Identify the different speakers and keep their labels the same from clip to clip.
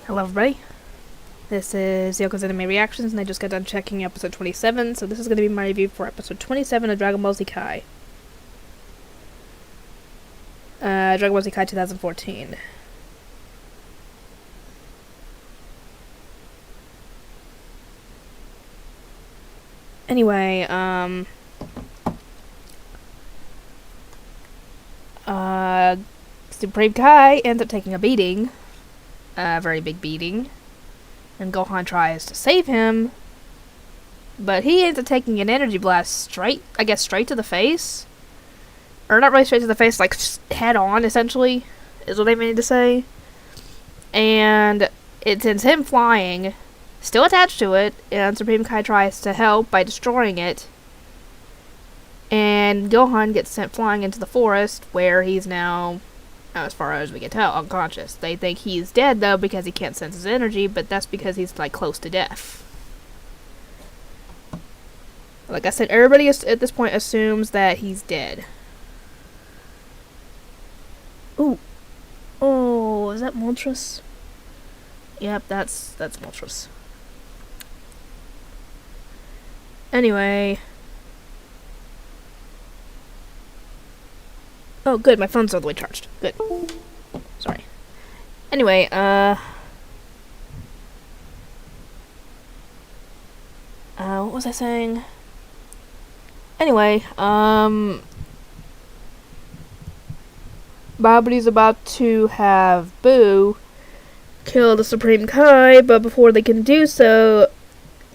Speaker 1: Hello everybody, this is Yoko's Anime Reactions, and I just got done checking episode 27, so this is going to be my review for episode 27 of Dragon Ball Z Kai. Dragon Ball Z Kai 2014. Anyway, Supreme Kai ends up taking a beating, a very big beating, and Gohan tries to save him, but he ends up taking an energy blast straight to the face, or not really straight to the face, like head on, essentially, is what I mean to say, and it sends him flying, still attached to it, and Supreme Kai tries to help by destroying it, and Gohan gets sent flying into the forest, where he's now, as far as we can tell, unconscious. They think he's dead, though, because he can't sense his energy, but that's because he's, like, close to death. Like I said, everybody at this point assumes that he's dead. Ooh. Oh, is that Moltres? Yep, that's Moltres. Anyway. Oh, good, my phone's all the way charged. Good. Sorry. Anyway, what was I saying? Anyway, Babdi's about to have Boo kill the Supreme Kai, but before they can do so,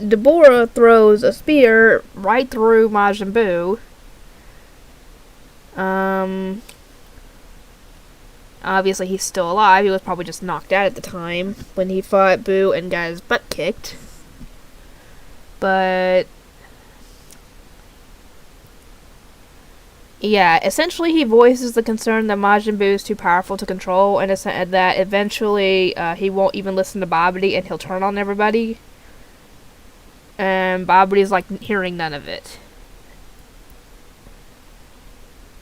Speaker 1: Deborah throws a spear right through Majin Buu. Obviously he's still alive. He was probably just knocked out at the time when he fought Boo and got his butt kicked. But yeah, essentially he voices the concern that Majin Buu is too powerful to control, and that eventually he won't even listen to Babdi and he'll turn on everybody. And Babdi's like hearing none of it.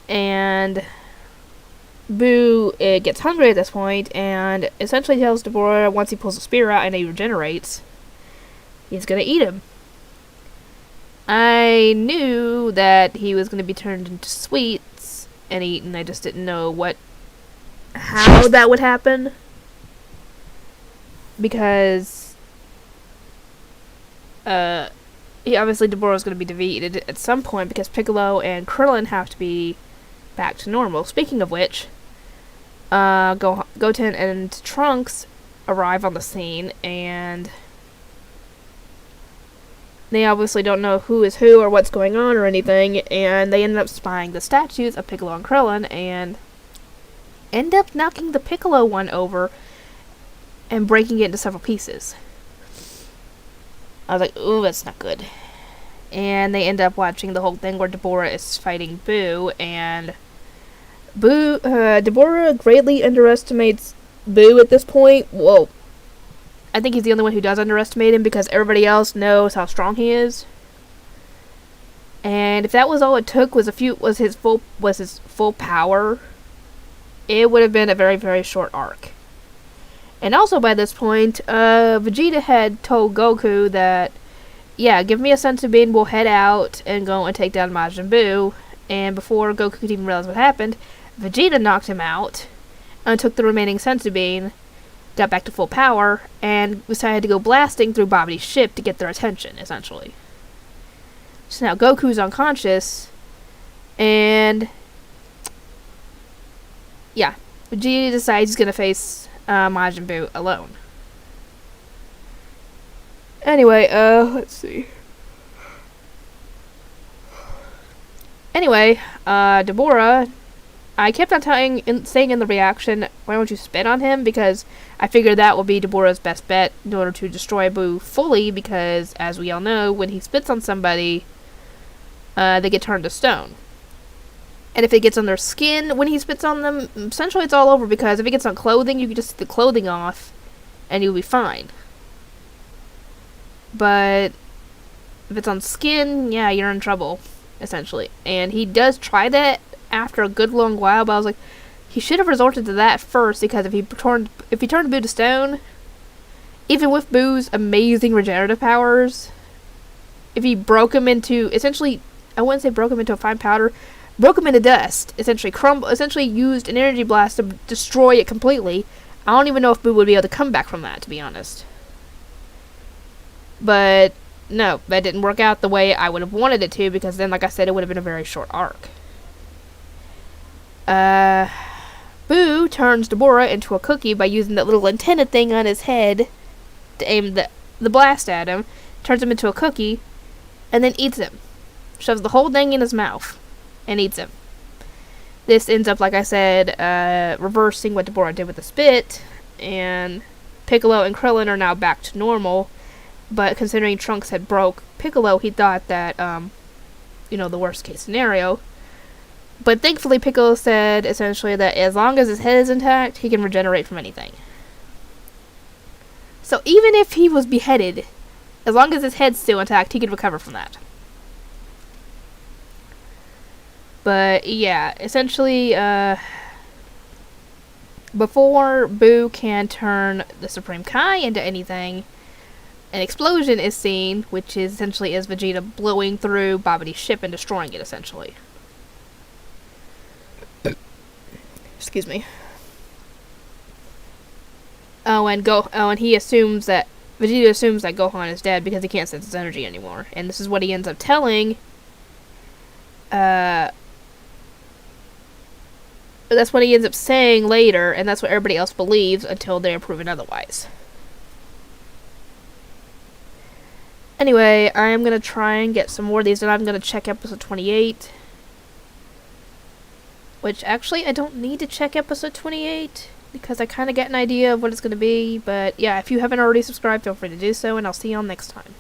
Speaker 1: And Boo gets hungry at this point and essentially tells Deborah once he pulls the spear out and he regenerates, he's gonna eat him. I knew that he was gonna be turned into sweets and eaten. I just didn't know how that would happen, because obviously Deborah is gonna be defeated at some point because Piccolo and Krillin have to be back to normal. Speaking of which, Goten and Trunks arrive on the scene, and they obviously don't know who is who or what's going on or anything, and they end up spying the statues of Piccolo and Krillin, and end up knocking the Piccolo one over and breaking it into several pieces. I was like, ooh, that's not good. And they end up watching the whole thing where Deborah is fighting Boo, and Deborah greatly underestimates Boo at this point. Whoa. I think he's the only one who does underestimate him, because everybody else knows how strong he is. And if that was all it took was his full power, it would have been a very, very short arc. And also by this point, Vegeta had told Goku that, yeah, give me a senzu bean, we'll head out and go and take down Majin Buu. And before Goku could even realize what happened, Vegeta knocked him out and took the remaining senzu bean, got back to full power, and decided to go blasting through Babdi's ship to get their attention, essentially. So now Goku's unconscious, and yeah, Vegeta decides he's gonna face Majin Buu alone. Anyway, let's see. Anyway, Deborah, I kept on saying in the reaction, why don't you spit on him? Because I figured that would be Deborah's best bet in order to destroy Boo fully, because, as we all know, when he spits on somebody, they get turned to stone. And if it gets on their skin when he spits on them, essentially it's all over, because if it gets on clothing, you can just take the clothing off, and you'll be fine. But if it's on skin, yeah, you're in trouble, essentially. And he does try that after a good long while, but I was like, he should have resorted to that first, because if he turned Boo to stone, even with Boo's amazing regenerative powers, if he broke him into, essentially, I wouldn't say broke him into a fine powder, broke him into dust, essentially used an energy blast to destroy it completely, I don't even know if Boo would be able to come back from that, to be honest. But no, that didn't work out the way I would have wanted it to, because then, like I said, it would have been a very short arc. Boo turns Deborah into a cookie by using that little antenna thing on his head to aim the blast at him, turns him into a cookie, and then eats him. Shoves the whole thing in his mouth, and eats him. This ends up, like I said, reversing what Deborah did with the spit, and Piccolo and Krillin are now back to normal. But considering Trunks had broke Piccolo, he thought that, the worst case scenario. But thankfully, Piccolo said, essentially, that as long as his head is intact, he can regenerate from anything. So even if he was beheaded, as long as his head's still intact, he could recover from that. But, yeah, essentially, before Boo can turn the Supreme Kai into anything, an explosion is seen, which is essentially is Vegeta blowing through Babidi's ship and destroying it, essentially. Excuse me. And he assumes that Vegeta assumes that Gohan is dead because he can't sense his energy anymore, and this is what he ends up telling. That's what he ends up saying later, and that's what everybody else believes until they are proven otherwise. Anyway, I am going to try and get some more of these, and I'm going to check episode 28. Which, actually, I don't need to check episode 28, because I kind of get an idea of what it's going to be. But, yeah, if you haven't already subscribed, feel free to do so, and I'll see y'all next time.